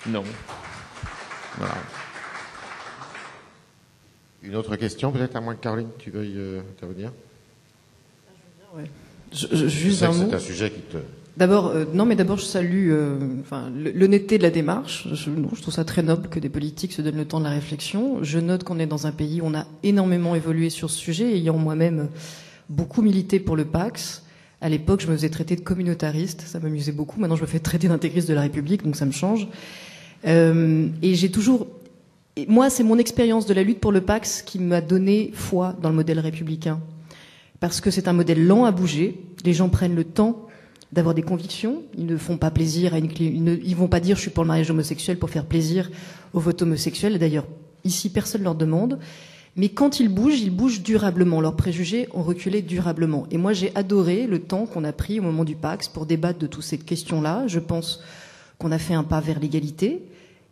Non. Voilà. Une autre question, peut-être, à moins que Caroline, tu veuilles intervenir. Ouais. Juste un mot. C'est un sujet qui te... D'abord, je salue l'honnêteté de la démarche. Je trouve ça très noble que des politiques se donnent le temps de la réflexion. Je note qu'on est dans un pays où on a énormément évolué sur ce sujet, ayant moi-même beaucoup milité pour le Pacs. À l'époque, je me faisais traiter de communautariste, ça m'amusait beaucoup. Maintenant, je me fais traiter d'intégriste de la République, donc ça me change. Et j'ai toujours... Et moi, c'est mon expérience de la lutte pour le Pacs qui m'a donné foi dans le modèle républicain. Parce que c'est un modèle lent à bouger. Les gens prennent le temps d'avoir des convictions. Ils ne font pas plaisir à ils vont pas dire je suis pour le mariage homosexuel pour faire plaisir aux votes homosexuels. D'ailleurs, ici, personne leur demande. Mais quand ils bougent durablement. Leurs préjugés ont reculé durablement. Et moi, j'ai adoré le temps qu'on a pris au moment du Pacs pour débattre de toutes ces questions-là. Je pense qu'on a fait un pas vers l'égalité.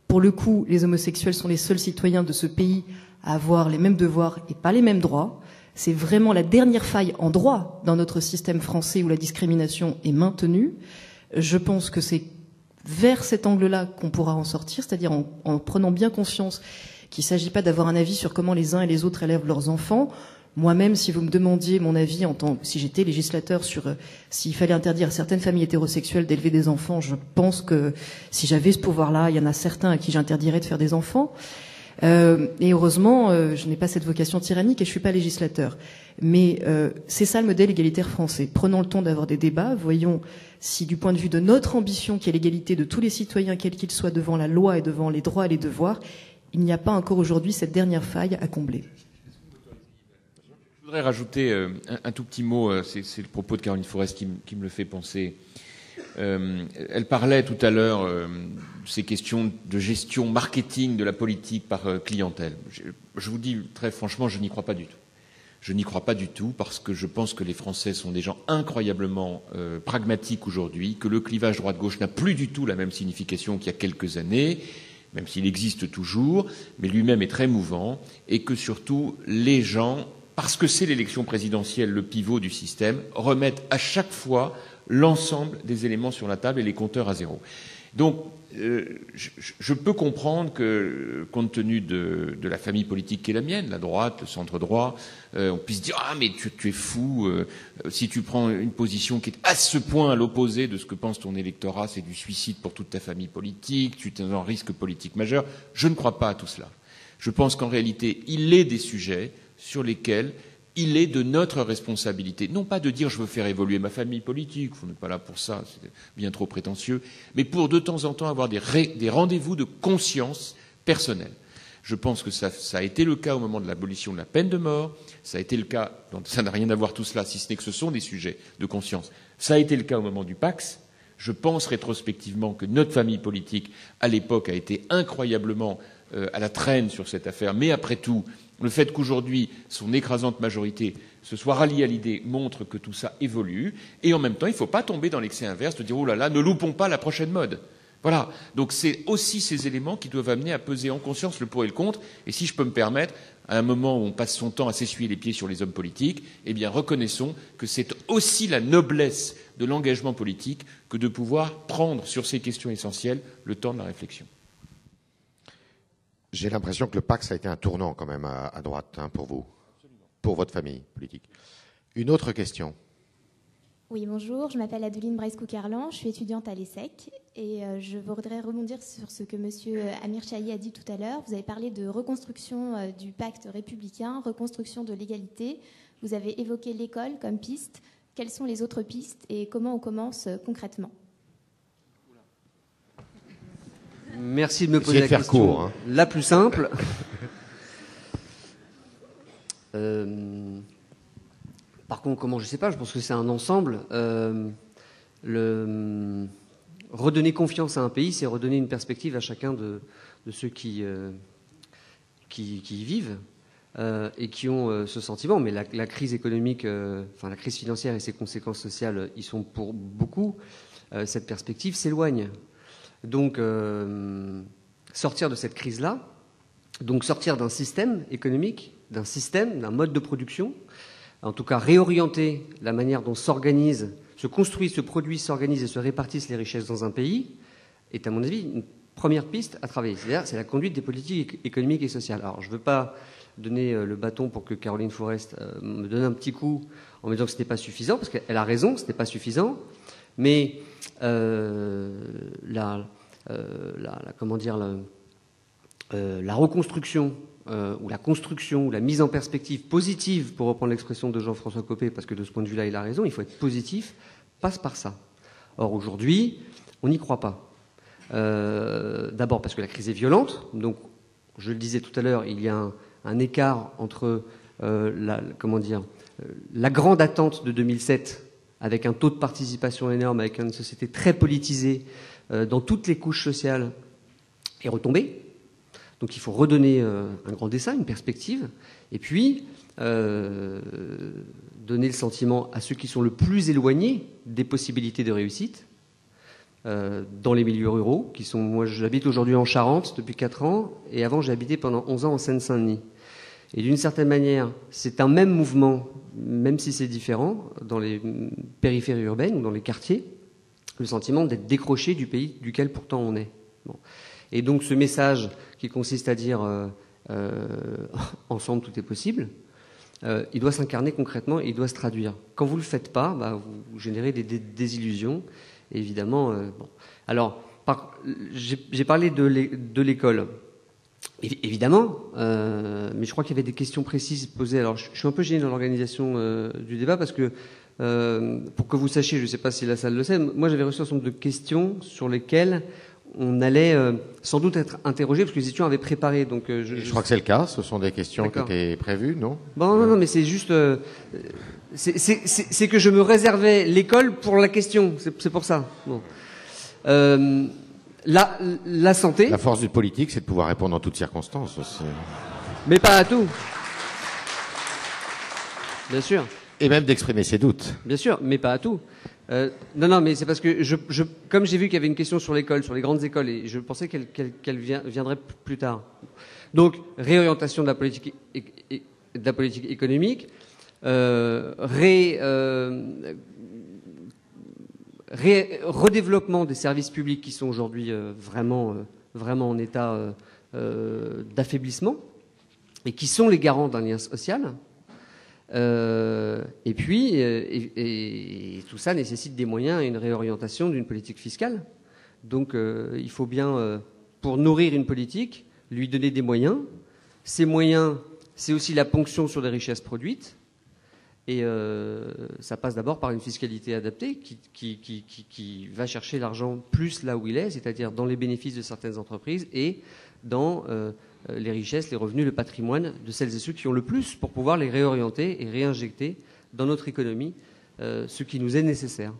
Pour le coup, les homosexuels sont les seuls citoyens de ce pays à avoir les mêmes devoirs et pas les mêmes droits. C'est vraiment la dernière faille en droit dans notre système français où la discrimination est maintenue. Je pense que c'est vers cet angle-là qu'on pourra en sortir, c'est-à-dire en prenant bien conscience qu'il ne s'agit pas d'avoir un avis sur comment les uns et les autres élèvent leurs enfants. Moi-même, si vous me demandiez mon avis si j'étais législateur sur s'il fallait interdire à certaines familles hétérosexuelles d'élever des enfants, je pense que si j'avais ce pouvoir-là, il y en a certains à qui j'interdirais de faire des enfants. Et heureusement, je n'ai pas cette vocation tyrannique et je suis pas législateur. Mais c'est ça le modèle égalitaire français. Prenons le temps d'avoir des débats, voyons si du point de vue de notre ambition, qui est l'égalité de tous les citoyens, quels qu'ils soient, devant la loi et devant les droits et les devoirs, il n'y a pas encore aujourd'hui cette dernière faille à combler. Je voudrais rajouter un tout petit mot, c'est le propos de Caroline Forest qui me le fait penser. Elle parlait tout à l'heure de ces questions de gestion marketing de la politique par clientèle. Je vous dis très franchement, je n'y crois pas du tout. Je n'y crois pas du tout parce que je pense que les Français sont des gens incroyablement pragmatiques aujourd'hui, que le clivage droite-gauche n'a plus du tout la même signification qu'il y a quelques années, même s'il existe toujours, mais lui-même est très mouvant, et que surtout les gens, parce que c'est l'élection présidentielle le pivot du système, remettent à chaque fois l'ensemble des éléments sur la table et les compteurs à zéro. Donc, je peux comprendre que, compte tenu de la famille politique qui est la mienne, la droite, le centre-droit, on puisse dire « Ah, mais tu es fou, si tu prends une position qui est à ce point à l'opposé de ce que pense ton électorat, c'est du suicide pour toute ta famille politique, tu es en risque politique majeur. » Je ne crois pas à tout cela. Je pense qu'en réalité, il est des sujets sur lesquels il est de notre responsabilité, non pas de dire je veux faire évoluer ma famille politique, on n'est pas là pour ça, c'est bien trop prétentieux, mais pour de temps en temps avoir des rendez-vous de conscience personnelle. Je pense que ça a été le cas au moment de l'abolition de la peine de mort, ça a été le cas, ça n'a rien à voir tout cela, si ce n'est que ce sont des sujets de conscience, ça a été le cas au moment du Pacs. Je pense rétrospectivement que notre famille politique, à l'époque, a été incroyablement à la traîne sur cette affaire, mais après tout, le fait qu'aujourd'hui, son écrasante majorité se soit ralliée à l'idée montre que tout ça évolue. Et en même temps, il ne faut pas tomber dans l'excès inverse de dire « Oh là là, ne loupons pas la prochaine mode ». Voilà. Donc c'est aussi ces éléments qui doivent amener à peser en conscience le pour et le contre. Et si je peux me permettre, à un moment où on passe son temps à s'essuyer les pieds sur les hommes politiques, eh bien reconnaissons que c'est aussi la noblesse de l'engagement politique que de pouvoir prendre sur ces questions essentielles le temps de la réflexion. J'ai l'impression que le Pacs a été un tournant quand même à droite pour vous, pour votre famille politique. Une autre question. Oui, bonjour, je m'appelle Adeline Braiscou-Carlan, je suis étudiante à l'ESSEC et je voudrais rebondir sur ce que M. Amir Chahi a dit tout à l'heure. Vous avez parlé de reconstruction du pacte républicain, reconstruction de l'égalité. Vous avez évoqué l'école comme piste. Quelles sont les autres pistes et comment on commence concrètement ? Merci de me poser la question la plus simple. Par contre, comment, je ne sais pas, je pense que c'est un ensemble. Redonner confiance à un pays, c'est redonner une perspective à chacun de ceux qui y vivent et qui ont ce sentiment. Mais la crise économique, la crise financière et ses conséquences sociales, ils sont pour beaucoup. Cette perspective s'éloigne. Donc, sortir de cette crise-là, donc sortir d'un système économique, d'un mode de production, en tout cas réorienter la manière dont s'organise, se construit, se produit, s'organise et se répartissent les richesses dans un pays, est à mon avis une première piste à travailler. C'est-à-dire, c'est la conduite des politiques économiques et sociales. Alors, je ne veux pas donner le bâton pour que Caroline Fourest me donne un petit coup en me disant que ce n'était pas suffisant, parce qu'elle a raison, ce n'était pas suffisant. Mais la reconstruction ou la construction ou la mise en perspective positive, pour reprendre l'expression de Jean-François Copé, parce que de ce point de vue-là, il a raison, il faut être positif, passe par ça. Or, aujourd'hui, on n'y croit pas. D'abord parce que la crise est violente. Donc, je le disais tout à l'heure, il y a un écart entre la grande attente de 2007, avec un taux de participation énorme, avec une société très politisée dans toutes les couches sociales, est retombée. Donc, il faut redonner un grand dessin, une perspective, et puis donner le sentiment à ceux qui sont le plus éloignés des possibilités de réussite, dans les milieux ruraux, qui sont, moi j'habite aujourd'hui en Charente depuis 4 ans, et avant j'ai habité pendant 11 ans en Seine-Saint-Denis. Et d'une certaine manière, c'est un même mouvement, même si c'est différent, dans les périphéries urbaines ou dans les quartiers, le sentiment d'être décroché du pays duquel pourtant on est. Bon. Et donc ce message qui consiste à dire ensemble tout est possible, il doit s'incarner concrètement et il doit se traduire. Quand vous ne le faites pas, vous générez des désillusions. Évidemment, bon. Alors, j'ai parlé de l'école. Évidemment, mais je crois qu'il y avait des questions précises posées. Alors, je suis un peu gêné dans l'organisation du débat parce que, pour que vous sachiez, je ne sais pas si la salle le sait, moi j'avais reçu un certain nombre de questions sur lesquelles on allait sans doute être interrogé parce que les étudiants avaient préparé. Donc, je crois que c'est le cas. Ce sont des questions qui étaient prévues, non ? Bon, non, mais c'est juste... c'est que je me réservais l'école pour la question. C'est pour ça. Bon. La santé... La force du politique, c'est de pouvoir répondre en toutes circonstances aussi. Mais pas à tout. Bien sûr. Et même d'exprimer ses doutes. Bien sûr, mais pas à tout. Non, mais c'est parce que comme j'ai vu qu'il y avait une question sur l'école, sur les grandes écoles, et je pensais qu'elle viendrait plus tard. Donc, réorientation de la politique, économique, redéveloppement des services publics qui sont aujourd'hui vraiment en état d'affaiblissement et qui sont les garants d'un lien social. Et puis, et tout ça nécessite des moyens et une réorientation d'une politique fiscale. Donc, il faut bien, pour nourrir une politique, lui donner des moyens. Ces moyens, c'est aussi la ponction sur les richesses produites. Et ça passe d'abord par une fiscalité adaptée qui va chercher l'argent plus là où il est, c'est-à-dire dans les bénéfices de certaines entreprises et dans les richesses, les revenus, le patrimoine de celles et ceux qui ont le plus pour pouvoir les réorienter et réinjecter dans notre économie ce qui nous est nécessaire.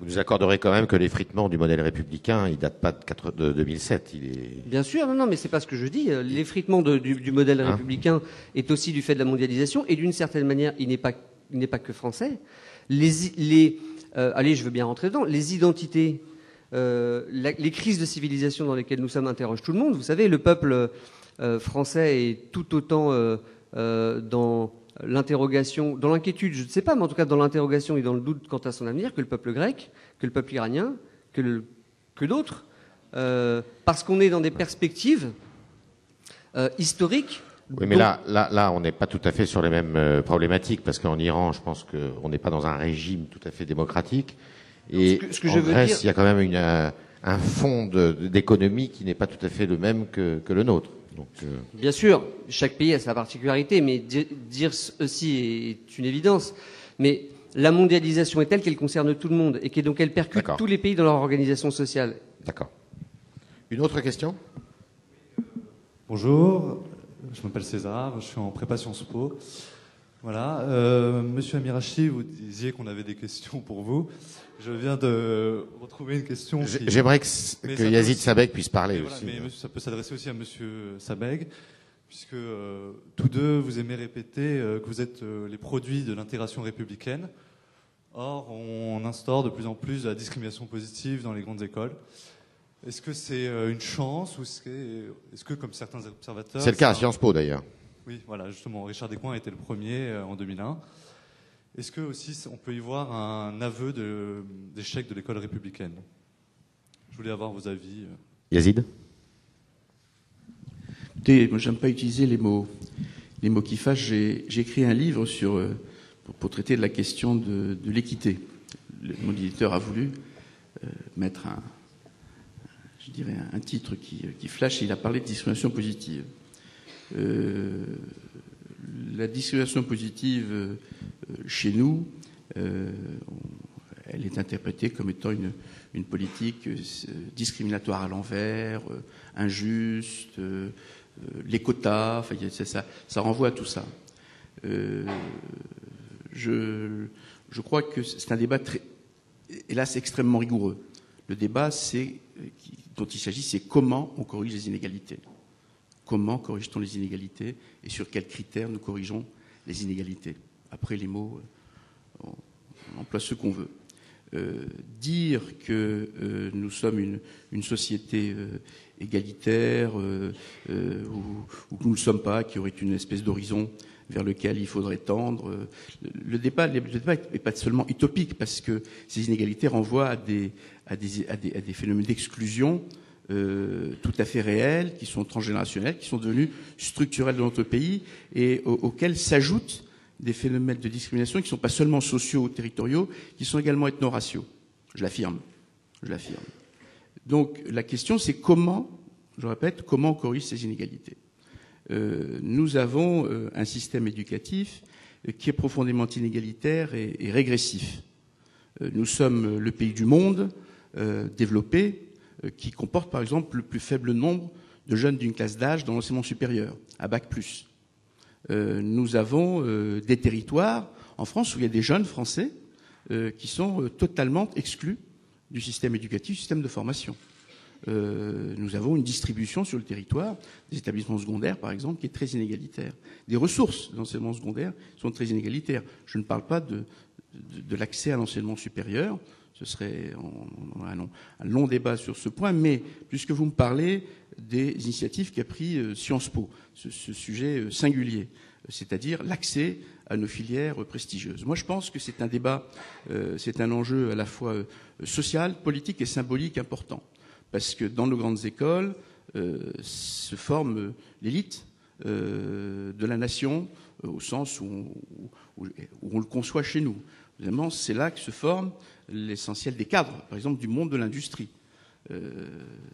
Vous nous accorderez quand même que l'effritement du modèle républicain, il date pas de 2007. Il est... Bien sûr, non, mais c'est pas ce que je dis. L'effritement du modèle républicain est aussi du fait de la mondialisation et d'une certaine manière, il n'est pas que français. Allez, je veux bien rentrer dedans. Les identités, les crises de civilisation dans lesquelles nous sommes interrogent tout le monde. Vous savez, le peuple français est tout autant dans l'interrogation, dans l'inquiétude, je ne sais pas, mais en tout cas dans l'interrogation et dans le doute quant à son avenir, que le peuple grec, que le peuple iranien, que d'autres, parce qu'on est dans des perspectives historiques. Oui, mais là, on n'est pas tout à fait sur les mêmes problématiques, parce qu'en Iran, je pense qu'on n'est pas dans un régime tout à fait démocratique. Et en Grèce, il y a quand même un fond d'économie qui n'est pas tout à fait le même que le nôtre. Donc, bien sûr, chaque pays a sa particularité, mais dire aussi est une évidence. Mais la mondialisation est telle qu'elle concerne tout le monde et donc elle percute tous les pays dans leur organisation sociale. D'accord. Une autre question ? Bonjour, je m'appelle César, je suis en prépa Sciences Po. Voilà, Monsieur Amirachi, vous disiez qu'on avait des questions pour vous. Je viens de retrouver une question. J'aimerais que Yazid Sabeg puisse parler aussi. Mais ça peut s'adresser aussi à Monsieur Sabeg, puisque tous deux, vous aimez répéter que vous êtes les produits de l'intégration républicaine. Or, on instaure de plus en plus la discrimination positive dans les grandes écoles. Est-ce que c'est une chance ou est-ce que, comme certains observateurs... C'est le cas à Sciences Po, d'ailleurs. Oui, voilà, justement, Richard Descoings a été le premier en 2001. Est-ce que aussi on peut y voir un aveu d'échec de l'école républicaine ? Je voulais avoir vos avis Yazid? Écoutez, moi, j'aime pas utiliser les mots qui fâchent. J'ai écrit un livre pour traiter de la question de l'équité. Mon éditeur a voulu mettre un titre qui flash, et il a parlé de discrimination positive. La discrimination positive, chez nous, elle est interprétée comme étant une politique discriminatoire à l'envers, injuste, les quotas, enfin, ça renvoie à tout ça. Je crois que c'est un débat hélas extrêmement rigoureux. Le débat dont il s'agit, c'est comment on corrige les inégalités. Comment corrige-t-on les inégalités et sur quels critères nous corrigeons les inégalités? Après, les mots, on emploie ce qu'on veut. Dire que nous sommes une société égalitaire ou que nous ne le sommes pas, qu'il y aurait une espèce d'horizon vers lequel il faudrait tendre. Le débat n'est pas seulement utopique, parce que ces inégalités renvoient à des phénomènes d'exclusion tout à fait réels, qui sont transgénérationnels, qui sont devenus structurels dans notre pays et auxquels s'ajoutent des phénomènes de discrimination qui ne sont pas seulement sociaux ou territoriaux, qui sont également ethno-raciaux. Je l'affirme. Donc la question, c'est comment on corrige ces inégalités. Nous avons un système éducatif qui est profondément inégalitaire et régressif. Nous sommes le pays du monde développé qui comporte par exemple le plus faible nombre de jeunes d'une classe d'âge dans l'enseignement supérieur, à Bac+. Nous avons des territoires en France où il y a des jeunes Français qui sont totalement exclus du système éducatif, du système de formation. Nous avons une distribution sur le territoire des établissements secondaires, par exemple, qui est très inégalitaire. Des ressources d'enseignement secondaire sont très inégalitaires. Je ne parle pas de l'accès à l'enseignement supérieur. Ce serait un long débat sur ce point, mais puisque vous me parlez des initiatives qu'a pris Sciences Po, ce sujet singulier, c'est-à-dire l'accès à nos filières prestigieuses. Moi, je pense que c'est un débat, c'est un enjeu à la fois social, politique et symbolique important, parce que dans nos grandes écoles se forme l'élite de la nation, au sens où on le conçoit chez nous. Évidemment, c'est là que se forme l'essentiel des cadres, par exemple du monde de l'industrie.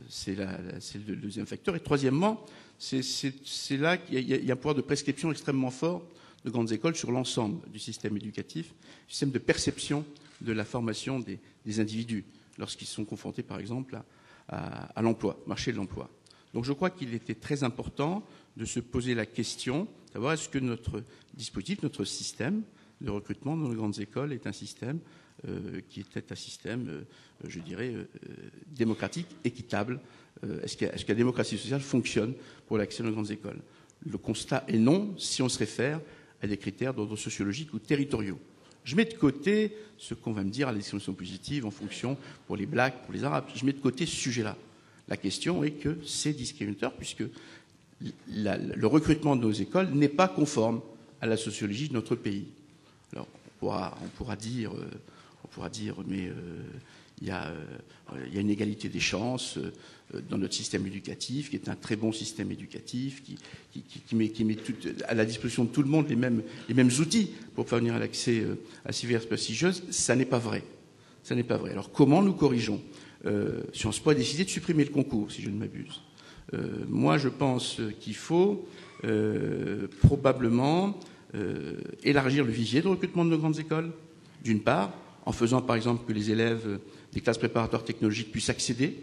C'est le deuxième facteur. Et troisièmement, c'est là qu'il y a un pouvoir de prescription extrêmement fort de grandes écoles sur l'ensemble du système éducatif, système de perception de la formation des individus lorsqu'ils sont confrontés, par exemple, à l'emploi, marché de l'emploi. Donc je crois qu'il était très important de se poser la question, de savoir est-ce que notre dispositif, notre système de recrutement dans les grandes écoles est un système qui était un système, je dirais, démocratique, équitable. Est-ce que la démocratie sociale fonctionne pour l'accès aux grandes écoles? Le constat est non, si on se réfère à des critères d'ordre sociologique ou territoriaux. Je mets de côté ce qu'on va me dire à la discrimination positive en fonction pour les blacks, pour les arabes. Je mets de côté ce sujet-là. La question est que c'est discriminateur puisque le recrutement de nos écoles n'est pas conforme à la sociologie de notre pays. Alors, on pourra dire, mais il y a une égalité des chances dans notre système éducatif, qui est un très bon système éducatif, qui met à la disposition de tout le monde les mêmes outils pour parvenir à l'accès à ces filières prestigieuses. Ça n'est pas vrai. Ça n'est pas vrai. Alors comment nous corrigeons? Sciences Po a décidé de supprimer le concours, si je ne m'abuse. Moi, je pense qu'il faut probablement élargir le vivier de recrutement de nos grandes écoles, d'une part, en faisant par exemple que les élèves des classes préparatoires technologiques puissent accéder,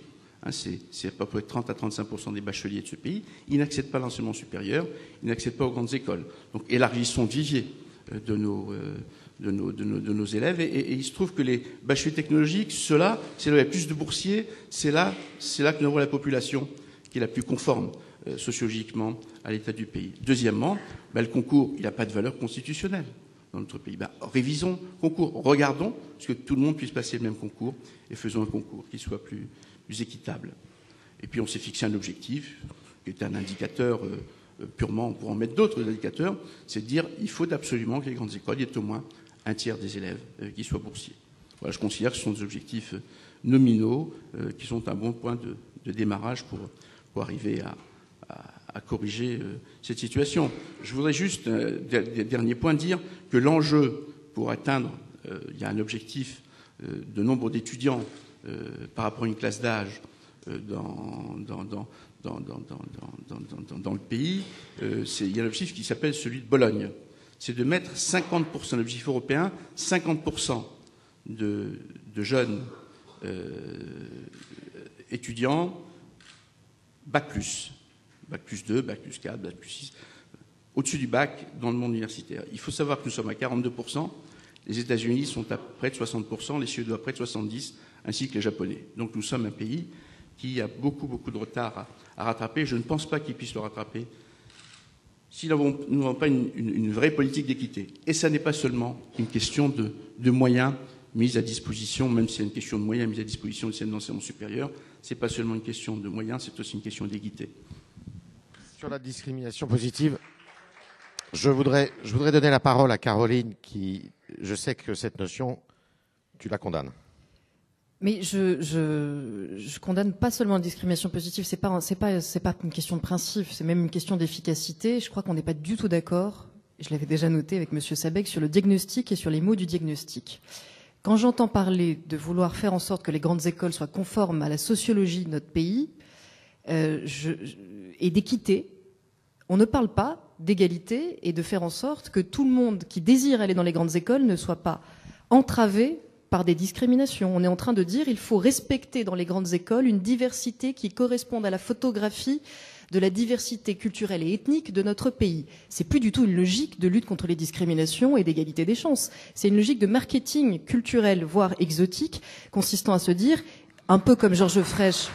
c'est à peu près 30 à 35% des bacheliers de ce pays, ils n'accèdent pas à l'enseignement supérieur, ils n'accèdent pas aux grandes écoles. Donc élargissons le vivier de nos élèves, et il se trouve que les bacheliers technologiques, ceux-là, c'est là où il y a plus de boursiers, c'est là que nous avons la population qui est la plus conforme sociologiquement à l'état du pays. Deuxièmement, le concours, il n'a pas de valeur constitutionnelle dans notre pays. Révisons le concours, regardons ce que tout le monde puisse passer le même concours et faisons un concours qui soit plus équitable. Et puis on s'est fixé un objectif qui est un indicateur purement, on pourra en mettre d'autres indicateurs, c'est de dire il faut absolument que les grandes écoles, il y ait au moins un tiers des élèves qui soient boursiers. Voilà, je considère que ce sont des objectifs nominaux qui sont un bon point de démarrage pour arriver à corriger cette situation. Je voudrais juste, dernier point, dire que l'enjeu pour atteindre, il y a un objectif de nombre d'étudiants par rapport à une classe d'âge dans le pays, il y a un objectif qui s'appelle celui de Bologne. C'est de mettre 50%, l'objectif européen, 50% de jeunes étudiants, bac plus 2, bac plus 4, bac plus 6, au-dessus du bac dans le monde universitaire. Il faut savoir que nous sommes à 42%, les États-Unis sont à près de 60%, les Suédois à près de 70%, ainsi que les Japonais. Donc nous sommes un pays qui a beaucoup de retard à rattraper. Je ne pense pas qu'il puisse le rattraper si nous n'avons pas une vraie politique d'équité. Et ça n'est pas seulement une question de moyens mis à disposition, même si c'est une question de moyens mis à disposition du système d'enseignement supérieur, ce n'est pas seulement une question de moyens, c'est aussi une question d'équité. Sur la discrimination positive, je voudrais donner la parole à Caroline, qui, je sais que cette notion, tu la condamnes. Mais je condamne pas seulement la discrimination positive, c'est pas une question de principe, c'est même une question d'efficacité. Je crois qu'on n'est pas du tout d'accord, je l'avais déjà noté avec Monsieur Sabeg, sur le diagnostic et sur les mots du diagnostic. Quand j'entends parler de vouloir faire en sorte que les grandes écoles soient conformes à la sociologie de notre pays et d'équité, on ne parle pas d'égalité et de faire en sorte que tout le monde qui désire aller dans les grandes écoles ne soit pas entravé par des discriminations. On est en train de dire qu'il faut respecter dans les grandes écoles une diversité qui corresponde à la photographie de la diversité culturelle et ethnique de notre pays. C'est plus du tout une logique de lutte contre les discriminations et d'égalité des chances. C'est une logique de marketing culturel, voire exotique, consistant à se dire, un peu comme Georges Frêche,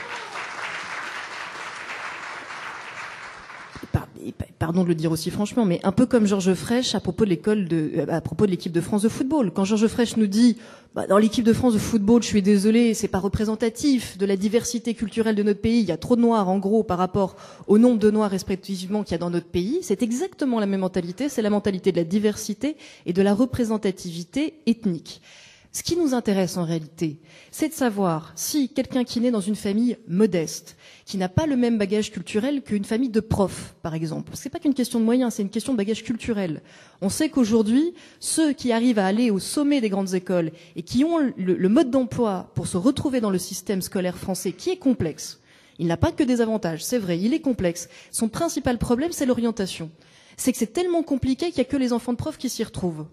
pardon de le dire aussi franchement, mais un peu comme Georges Frêche à propos de l'équipe de France de football. Quand Georges Frêche nous dit, dans l'équipe de France de football, je suis désolé, c'est pas représentatif de la diversité culturelle de notre pays, il y a trop de noirs en gros par rapport au nombre de noirs respectivement qu'il y a dans notre pays, c'est exactement la même mentalité, c'est la mentalité de la diversité et de la représentativité ethnique. Ce qui nous intéresse en réalité, c'est de savoir si quelqu'un qui naît dans une famille modeste, qui n'a pas le même bagage culturel qu'une famille de profs, par exemple. C'est pas qu'une question de moyens, c'est une question de bagage culturel. On sait qu'aujourd'hui, ceux qui arrivent à aller au sommet des grandes écoles et qui ont le mode d'emploi pour se retrouver dans le système scolaire français, qui est complexe, il n'a pas que des avantages, c'est vrai, il est complexe. Son principal problème, c'est l'orientation. C'est que c'est tellement compliqué qu'il n'y a que les enfants de profs qui s'y retrouvent.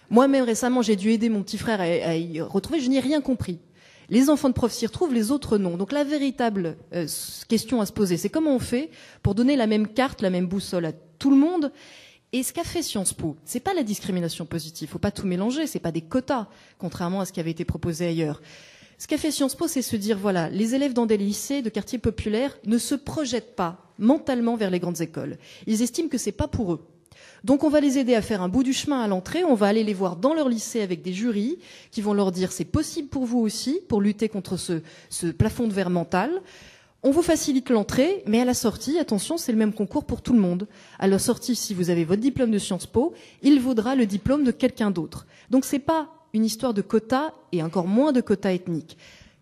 Moi-même, récemment, j'ai dû aider mon petit frère à y retrouver, je n'y ai rien compris. Les enfants de profs s'y retrouvent, les autres non. Donc la véritable question à se poser, c'est comment on fait pour donner la même carte, la même boussole à tout le monde. Et ce qu'a fait Sciences Po, c'est pas la discrimination positive, faut pas tout mélanger, c'est pas des quotas, contrairement à ce qui avait été proposé ailleurs. Ce qu'a fait Sciences Po, c'est se dire, voilà, les élèves dans des lycées de quartiers populaires ne se projettent pas mentalement vers les grandes écoles. Ils estiment que c'est pas pour eux. Donc on va les aider à faire un bout du chemin à l'entrée, on va aller les voir dans leur lycée avec des jurys qui vont leur dire c'est possible pour vous aussi, pour lutter contre ce plafond de verre mental. On vous facilite l'entrée, mais à la sortie, attention, c'est le même concours pour tout le monde. À la sortie, si vous avez votre diplôme de Sciences Po, il vaudra le diplôme de quelqu'un d'autre. Donc c'est pas une histoire de quotas et encore moins de quotas ethniques.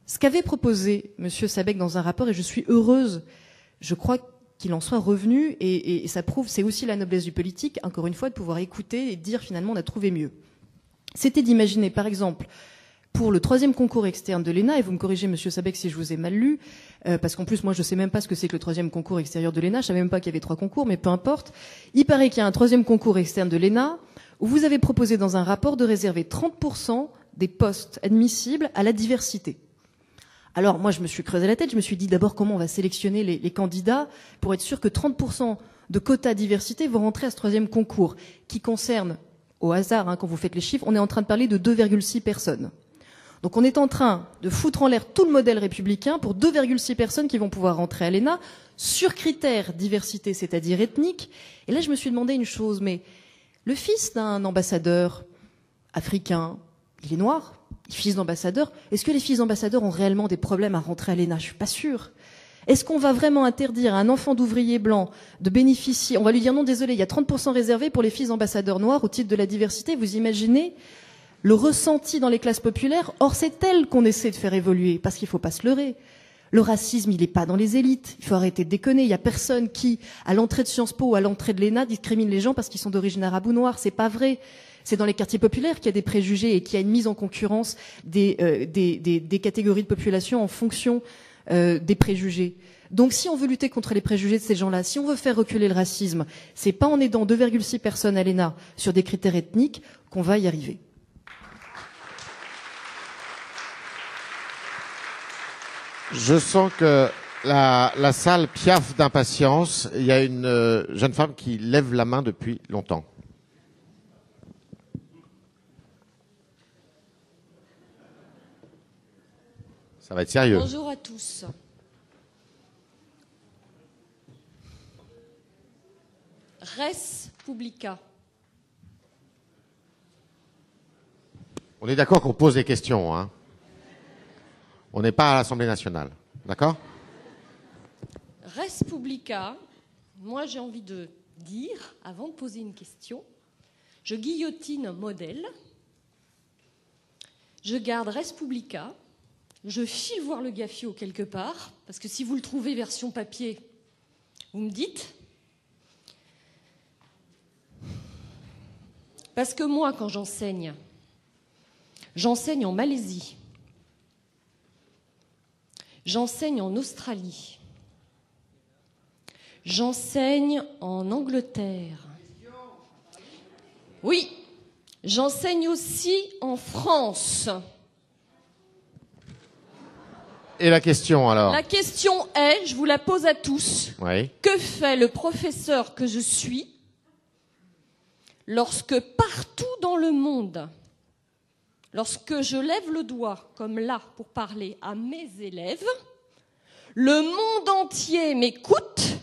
Ce qu'avait proposé M. Sabeg dans un rapport, et je suis heureuse, je crois qu'il en soit revenu, et ça prouve, c'est aussi la noblesse du politique, encore une fois, de pouvoir écouter et dire finalement on a trouvé mieux. C'était d'imaginer, par exemple, pour le 3e concours externe de l'ENA, et vous me corrigez, Monsieur Sabeg, si je vous ai mal lu, parce qu'en plus, moi, je sais même pas ce que c'est que le 3e concours extérieur de l'ENA, je savais même pas qu'il y avait 3 concours, mais peu importe. Il paraît qu'il y a un 3e concours externe de l'ENA, où vous avez proposé dans un rapport de réserver 30% des postes admissibles à la diversité. Alors moi, je me suis creusé la tête, je me suis dit d'abord comment on va sélectionner les candidats pour être sûr que 30% de quotas diversité vont rentrer à ce 3e concours, qui concerne, au hasard, quand vous faites les chiffres, on est en train de parler de 2,6 personnes. Donc on est en train de foutre en l'air tout le modèle républicain pour 2,6 personnes qui vont pouvoir rentrer à l'ENA sur critères diversité, c'est-à-dire ethnique. Et là, je me suis demandé une chose, mais le fils d'un ambassadeur africain, il est noir, fils d'ambassadeurs, est-ce que les fils d'ambassadeurs ont réellement des problèmes à rentrer à l'ENA? Je suis pas sûre. Est-ce qu'on va vraiment interdire à un enfant d'ouvrier blanc de bénéficier? On va lui dire non, désolé, il y a 30% réservés pour les fils d'ambassadeurs noirs au titre de la diversité. Vous imaginez le ressenti dans les classes populaires? Or, c'est elle qu'on essaie de faire évoluer, parce qu'il faut pas se leurrer. Le racisme, il n'est pas dans les élites. Il faut arrêter de déconner. Il n'y a personne qui, à l'entrée de Sciences Po ou à l'entrée de l'ENA, discrimine les gens parce qu'ils sont d'origine arabe ou noire. C'est pas vrai. C'est dans les quartiers populaires qu'il y a des préjugés et qu'il y a une mise en concurrence des catégories de population en fonction des préjugés. Donc si on veut lutter contre les préjugés de ces gens-là, si on veut faire reculer le racisme, c'est pas en aidant 2,6 personnes à l'ENA sur des critères ethniques qu'on va y arriver. Je sens que la salle piaffe d'impatience. Il y a une jeune femme qui lève la main depuis longtemps. Ça va être sérieux. Bonjour à tous. Res publica. On est d'accord qu'on pose des questions, hein. On n'est pas à l'Assemblée nationale, d'accord? Res publica, moi j'ai envie de dire, avant de poser une question, je guillotine modèle, je garde res publica, je file voir le Gaffio quelque part, parce que si vous le trouvez version papier, vous me dites. Parce que moi, quand j'enseigne en Malaisie, j'enseigne en Australie, j'enseigne en Angleterre. Oui, j'enseigne aussi en France. Et la question alors? La question est, je vous la pose à tous, oui. Que fait le professeur que je suis lorsque partout dans le monde, lorsque je lève le doigt, comme là, pour parler à mes élèves, le monde entier m'écoute,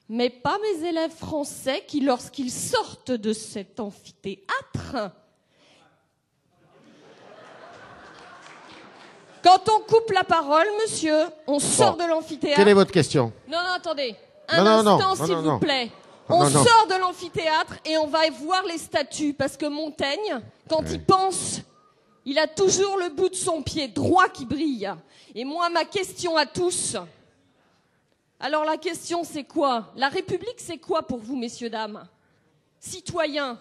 mais pas mes élèves français qui, lorsqu'ils sortent de cet amphithéâtre, quand on coupe la parole, monsieur, on sort de l'amphithéâtre. Quelle est votre question? Non, attendez. Un instant, s'il vous plaît. On sort de l'amphithéâtre et on va voir les statues, parce que Montaigne, quand il pense, il a toujours le bout de son pied droit qui brille. Et moi, ma question à tous, alors la question c'est quoi? La République c'est quoi pour vous, messieurs, dames? Citoyens,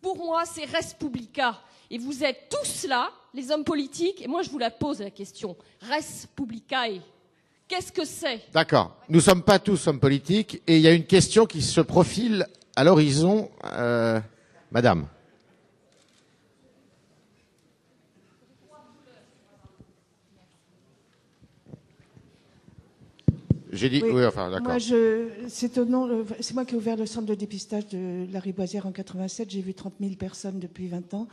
pour moi c'est res publica. Et vous êtes tous là, les hommes politiques, et moi je vous la pose la question. Res publicae. Qu'est-ce que c'est? D'accord. Nous ne sommes pas tous hommes politiques et il y a une question qui se profile à l'horizon. Madame. J'ai dit... Oui, enfin, d'accord. C'est moi qui ai ouvert le centre de dépistage de la Riboisière en 87. J'ai vu 30 000 personnes depuis 20 ans.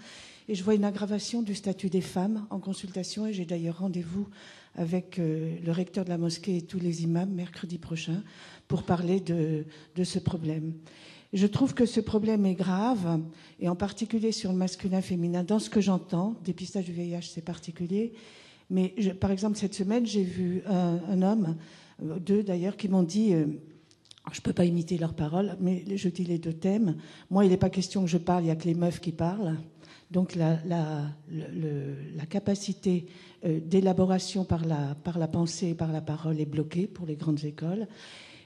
Et je vois une aggravation du statut des femmes en consultation. Et j'ai d'ailleurs rendez-vous avec le recteur de la mosquée et tous les imams mercredi prochain pour parler de ce problème. Je trouve que ce problème est grave, et en particulier sur le masculin-féminin, dans ce que j'entends. Dépistage du VIH, c'est particulier. Mais par exemple, cette semaine, j'ai vu un homme, deux d'ailleurs, qui m'ont dit... je ne peux pas imiter leurs paroles, mais je dis les deux thèmes. Moi, il n'est pas question que je parle, il n'y a que les meufs qui parlent. Donc la capacité d'élaboration par la pensée et par la parole est bloquée pour les grandes écoles.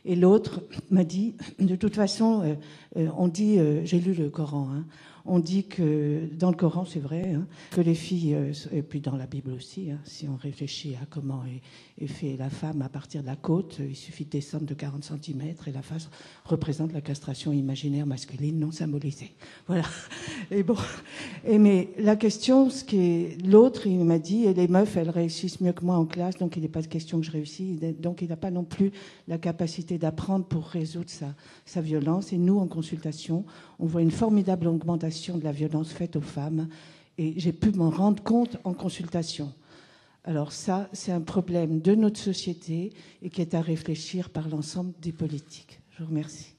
Et l'autre m'a dit, de toute façon, on dit, j'ai lu le Coran, hein, on dit que dans le Coran, c'est vrai, hein, que les filles, et puis dans la Bible aussi, hein, si on réfléchit à comment est fait la femme à partir de la côte, il suffit de descendre de 40 cm et la face représente la castration imaginaire masculine non symbolisée. Voilà. Et bon, mais la question, l'autre, il m'a dit, et les meufs, elles réussissent mieux que moi en classe, donc il n'est pas de question que je réussis, donc il n'a pas non plus la capacité d'apprendre pour résoudre sa violence. Et nous, en consultation, on voit une formidable augmentation de la violence faite aux femmes, et j'ai pu m'en rendre compte en consultation. Alors ça, c'est un problème de notre société et qui est à réfléchir par l'ensemble des politiques. Je vous remercie.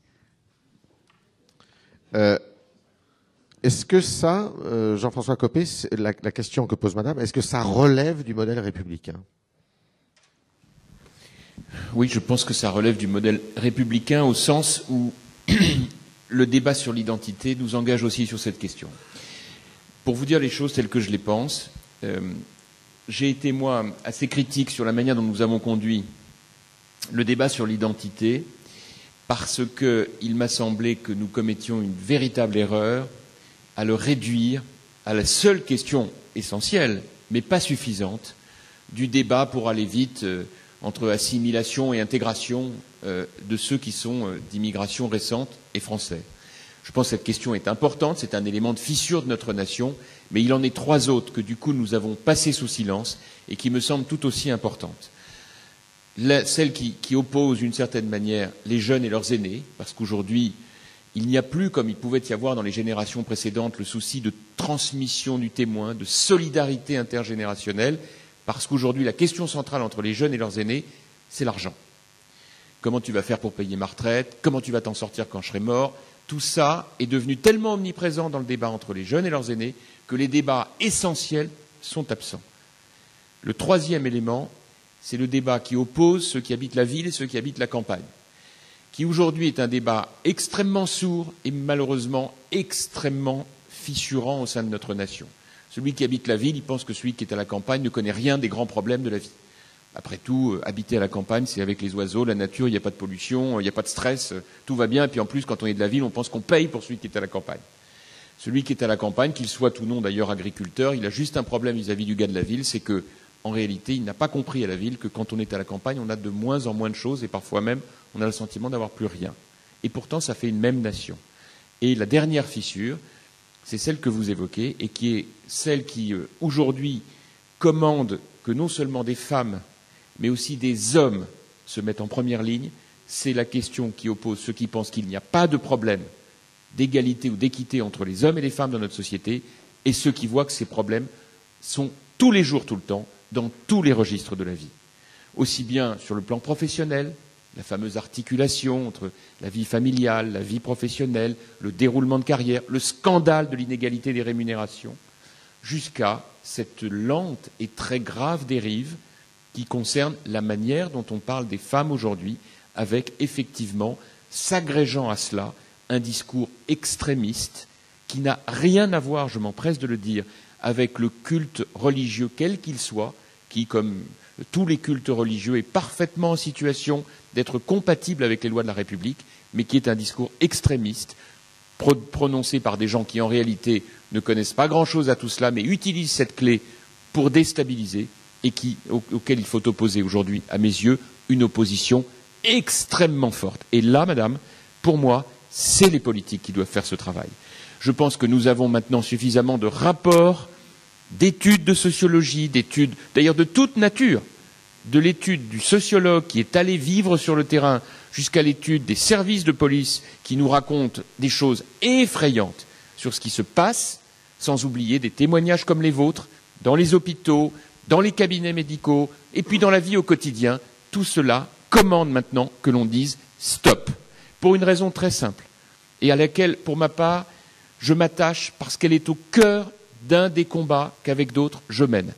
Est-ce que ça, Jean-François Copé, la question que pose Madame, est-ce que ça relève du modèle républicain? Oui, je pense que ça relève du modèle républicain au sens où le débat sur l'identité nous engage aussi sur cette question. Pour vous dire les choses telles que je les pense, j'ai été, moi, assez critique sur la manière dont nous avons conduit le débat sur l'identité, parce qu'il m'a semblé que nous commettions une véritable erreur à le réduire à la seule question essentielle, mais pas suffisante, du débat pour aller vite entre assimilation et intégration de ceux qui sont d'immigration récente et français. Je pense que cette question est importante, c'est un élément de fissure de notre nation, mais il en est 3 autres que du coup nous avons passées sous silence et qui me semblent tout aussi importantes. Celle qui oppose d'une certaine manière les jeunes et leurs aînés, parce qu'aujourd'hui il n'y a plus, comme il pouvait y avoir dans les générations précédentes, le souci de transmission du témoin, de solidarité intergénérationnelle, parce qu'aujourd'hui la question centrale entre les jeunes et leurs aînés, c'est l'argent. Comment tu vas faire pour payer ma retraite? Comment tu vas t'en sortir quand je serai mort? Tout ça est devenu tellement omniprésent dans le débat entre les jeunes et leurs aînés que les débats essentiels sont absents. Le 3e élément, c'est le débat qui oppose ceux qui habitent la ville et ceux qui habitent la campagne, qui aujourd'hui est un débat extrêmement sourd et malheureusement extrêmement fissurant au sein de notre nation. Celui qui habite la ville, il pense que celui qui est à la campagne ne connaît rien des grands problèmes de la vie. Après tout, habiter à la campagne, c'est avec les oiseaux, la nature, il n'y a pas de pollution, il n'y a pas de stress, tout va bien. Et puis en plus, quand on est de la ville, on pense qu'on paye pour celui qui est à la campagne. Celui qui est à la campagne, qu'il soit ou non d'ailleurs agriculteur, il a juste un problème vis-à-vis du gars de la ville, c'est que, en réalité, il n'a pas compris à la ville que quand on est à la campagne, on a de moins en moins de choses et parfois même, on a le sentiment d'avoir plus rien. Et pourtant, ça fait une même nation. Et la dernière fissure, c'est celle que vous évoquez et qui est celle qui, aujourd'hui, commande que non seulement des femmes, mais aussi des hommes se mettent en première ligne, c'est la question qui oppose ceux qui pensent qu'il n'y a pas de problème d'égalité ou d'équité entre les hommes et les femmes dans notre société et ceux qui voient que ces problèmes sont tous les jours, tout le temps, dans tous les registres de la vie. Aussi bien sur le plan professionnel, la fameuse articulation entre la vie familiale, la vie professionnelle, le déroulement de carrière, le scandale de l'inégalité des rémunérations, jusqu'à cette lente et très grave dérive qui concerne la manière dont on parle des femmes aujourd'hui, avec effectivement, s'agrégeant à cela, un discours extrémiste qui n'a rien à voir, je m'empresse de le dire, avec le culte religieux quel qu'il soit, qui, comme tous les cultes religieux, est parfaitement en situation d'être compatible avec les lois de la République, mais qui est un discours extrémiste, prononcé par des gens qui, en réalité, ne connaissent pas grand-chose à tout cela, mais utilisent cette clé pour déstabiliser, et auquel il faut opposer aujourd'hui, à mes yeux, une opposition extrêmement forte. Et là, madame, pour moi, c'est les politiques qui doivent faire ce travail. Je pense que nous avons maintenant suffisamment de rapports, d'études de sociologie, d'études d'ailleurs de toute nature, de l'étude du sociologue qui est allé vivre sur le terrain jusqu'à l'étude des services de police qui nous racontent des choses effrayantes sur ce qui se passe, sans oublier des témoignages comme les vôtres, dans les hôpitaux, dans les cabinets médicaux, et puis dans la vie au quotidien. Tout cela commande maintenant que l'on dise stop, pour une raison très simple, et à laquelle, pour ma part, je m'attache parce qu'elle est au cœur d'un des combats qu'avec d'autres je mène.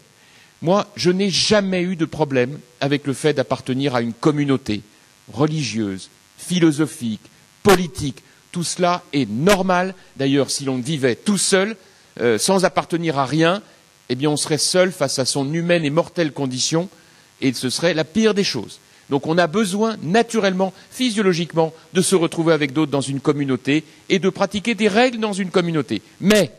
Moi, je n'ai jamais eu de problème avec le fait d'appartenir à une communauté religieuse, philosophique, politique. Tout cela est normal. D'ailleurs, si l'on vivait tout seul, sans appartenir à rien, eh bien, on serait seul face à son humaine et mortelle condition, et ce serait la pire des choses. Donc, on a besoin, naturellement, physiologiquement, de se retrouver avec d'autres dans une communauté et de pratiquer des règles dans une communauté. Mais,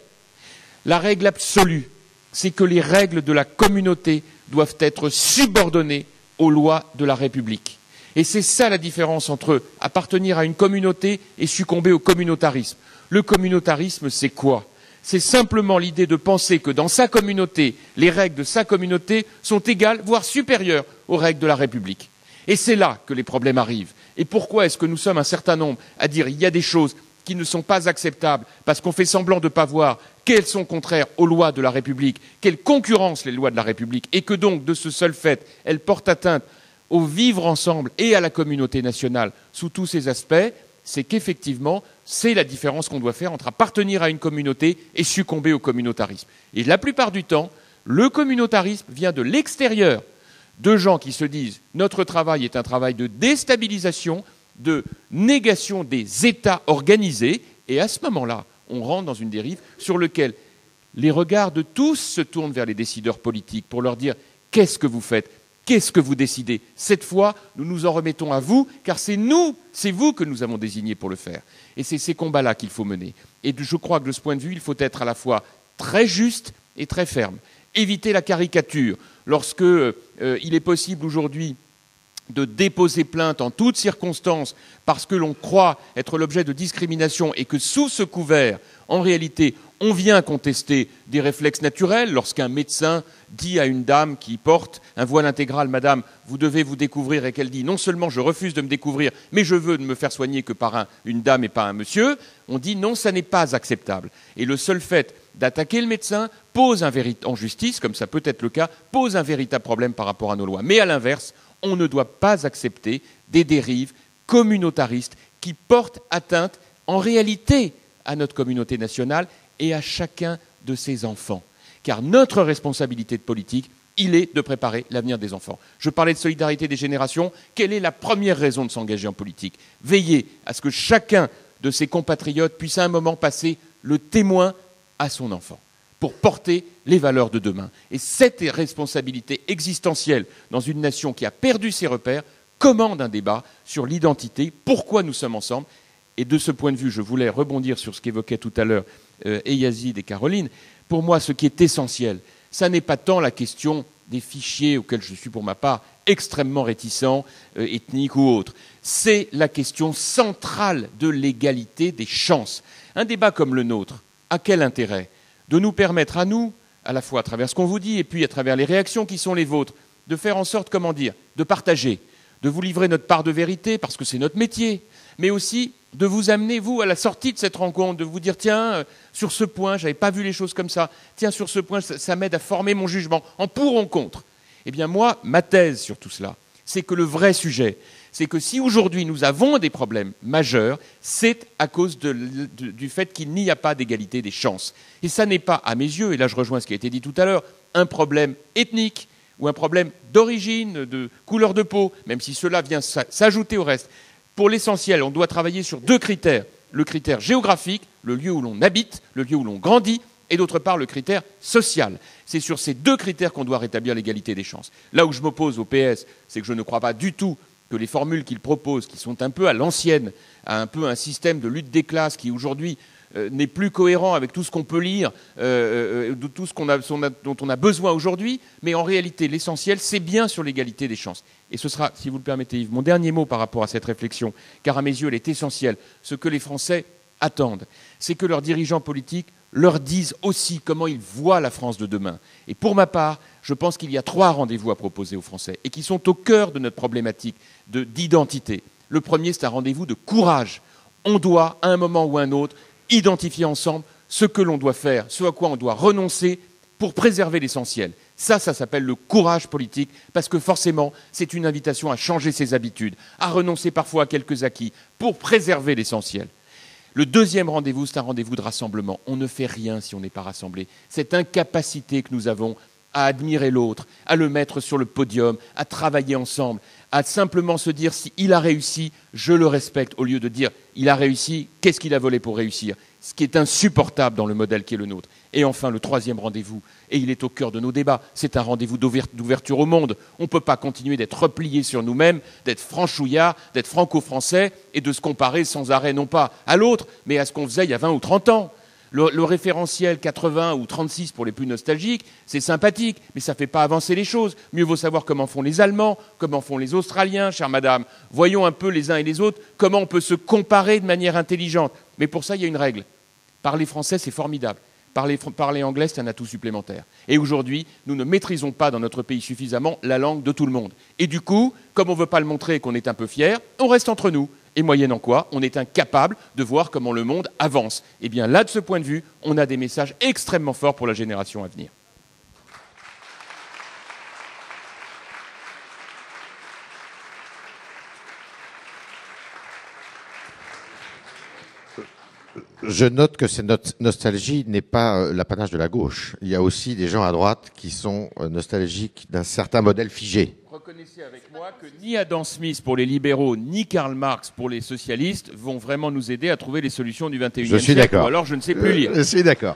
la règle absolue, c'est que les règles de la communauté doivent être subordonnées aux lois de la République. Et c'est ça la différence entre appartenir à une communauté et succomber au communautarisme. Le communautarisme, c'est quoi ? C'est simplement l'idée de penser que dans sa communauté, les règles de sa communauté sont égales, voire supérieures aux règles de la République. Et c'est là que les problèmes arrivent. Et pourquoi est-ce que nous sommes un certain nombre à dire qu'il y a des choses qui ne sont pas acceptables parce qu'on fait semblant de ne pas voir qu'elles sont contraires aux lois de la République, qu'elles concurrencent les lois de la République et que donc, de ce seul fait, elles portent atteinte au vivre ensemble et à la communauté nationale sous tous ces aspects, c'est qu'effectivement, c'est la différence qu'on doit faire entre appartenir à une communauté et succomber au communautarisme. Et la plupart du temps, le communautarisme vient de l'extérieur, de gens qui se disent « notre travail est un travail de déstabilisation, de négation des États organisés », et à ce moment-là, on rentre dans une dérive sur laquelle les regards de tous se tournent vers les décideurs politiques pour leur dire « Qu'est-ce que vous faites ? Qu'est-ce que vous décidez ? Cette fois, nous nous en remettons à vous, car c'est vous que nous avons désignés pour le faire. » Et c'est ces combats-là qu'il faut mener. Et je crois que de ce point de vue, il faut être à la fois très juste et très ferme. Éviter la caricature. Lorsque il est possible aujourd'hui de déposer plainte en toutes circonstances parce que l'on croit être l'objet de discrimination et que sous ce couvert, en réalité, on vient contester des réflexes naturels. Lorsqu'un médecin dit à une dame qui porte un voile intégral, « Madame, vous devez vous découvrir », et qu'elle dit « Non seulement je refuse de me découvrir, mais je veux ne me faire soigner que par une dame et pas un monsieur », on dit « Non, ça n'est pas acceptable ». Et le seul fait d'attaquer le médecin pose en justice, comme ça peut être le cas, pose un véritable problème par rapport à nos lois. Mais à l'inverse, on ne doit pas accepter des dérives communautaristes qui portent atteinte en réalité à notre communauté nationale et à chacun de ses enfants. Car notre responsabilité de politique, il est de préparer l'avenir des enfants. Je parlais de solidarité des générations. Quelle est la première raison de s'engager en politique ? Veiller à ce que chacun de ses compatriotes puisse à un moment passer le témoin à son enfant pour porter les valeurs de demain. Et cette responsabilité existentielle dans une nation qui a perdu ses repères commande un débat sur l'identité, pourquoi nous sommes ensemble. Et de ce point de vue, je voulais rebondir sur ce qu'évoquaient tout à l'heure Yazid et Caroline. Pour moi, ce qui est essentiel, ça n'est pas tant la question des fichiers auxquels je suis pour ma part extrêmement réticent, ethniques ou autres. C'est la question centrale de l'égalité des chances. Un débat comme le nôtre, à quel intérêt ? De nous permettre à nous, à la fois à travers ce qu'on vous dit et puis à travers les réactions qui sont les vôtres, de faire en sorte, de partager, de vous livrer notre part de vérité parce que c'est notre métier, mais aussi de vous amener, vous, à la sortie de cette rencontre, de vous dire, tiens, sur ce point, je n'avais pas vu les choses comme ça, tiens, sur ce point, ça m'aide à former mon jugement, en pour ou en contre. Eh bien, moi, ma thèse sur tout cela, c'est que le vrai sujet, c'est que si aujourd'hui nous avons des problèmes majeurs, c'est à cause du fait qu'il n'y a pas d'égalité des chances. Et ça n'est pas, à mes yeux, et là je rejoins ce qui a été dit tout à l'heure, un problème ethnique ou un problème d'origine, de couleur de peau, même si cela vient s'ajouter au reste. Pour l'essentiel, on doit travailler sur 2 critères. Le critère géographique, le lieu où l'on habite, le lieu où l'on grandit, et d'autre part le critère social. C'est sur ces 2 critères qu'on doit rétablir l'égalité des chances. Là où je m'oppose au PS, c'est que je ne crois pas du tout que les formules qu'il propose, qui sont un peu à l'ancienne, à un peu un système de lutte des classes qui aujourd'hui n'est plus cohérent avec tout ce qu'on peut lire, de tout ce dont on a besoin aujourd'hui, mais en réalité l'essentiel c'est bien sur l'égalité des chances. Et ce sera, si vous le permettez Yves, mon dernier mot par rapport à cette réflexion, car à mes yeux elle est essentielle. Ce que les Français attendent, c'est que leurs dirigeants politiques leur disent aussi comment ils voient la France de demain. Et pour ma part, je pense qu'il y a 3 rendez-vous à proposer aux Français et qui sont au cœur de notre problématique d'identité. Le premier, c'est un rendez-vous de courage. On doit, à un moment ou à un autre, identifier ensemble ce que l'on doit faire, ce à quoi on doit renoncer pour préserver l'essentiel. Ça s'appelle le courage politique, parce que forcément, c'est une invitation à changer ses habitudes, à renoncer parfois à quelques acquis, pour préserver l'essentiel. Le deuxième rendez-vous, c'est un rendez-vous de rassemblement. On ne fait rien si on n'est pas rassemblé. Cette incapacité que nous avons à admirer l'autre, à le mettre sur le podium, à travailler ensemble, à simplement se dire si il a réussi, je le respecte, au lieu de dire il a réussi, qu'est-ce qu'il a volé pour réussir ? Ce qui est insupportable dans le modèle qui est le nôtre. Et enfin, le troisième rendez-vous, et il est au cœur de nos débats, c'est un rendez-vous d'ouverture au monde. On ne peut pas continuer d'être replié sur nous-mêmes, d'être franchouillard, d'être franco-français et de se comparer sans arrêt, non pas à l'autre, mais à ce qu'on faisait il y a 20 ou 30 ans. Le référentiel 80 ou 36 pour les plus nostalgiques, c'est sympathique, mais ça ne fait pas avancer les choses. Mieux vaut savoir comment font les Allemands, comment font les Australiens, chère madame. Voyons un peu les uns et les autres comment on peut se comparer de manière intelligente. Mais pour ça, il y a une règle. Parler français, c'est formidable. Parler anglais, c'est un atout supplémentaire. Et aujourd'hui, nous ne maîtrisons pas dans notre pays suffisamment la langue de tout le monde. Et du coup, comme on ne veut pas le montrer et qu'on est un peu fiers, on reste entre nous. Et moyennant quoi, on est incapable de voir comment le monde avance. Et bien là, de ce point de vue, on a des messages extrêmement forts pour la génération à venir. Je note que cette nostalgie n'est pas l'apanage de la gauche. Il y a aussi des gens à droite qui sont nostalgiques d'un certain modèle figé. Reconnaissez avec moi que ni Adam Smith pour les libéraux, ni Karl Marx pour les socialistes vont vraiment nous aider à trouver les solutions du XXIe siècle. Je suis d'accord. Ou alors je ne sais plus lire. Je suis d'accord.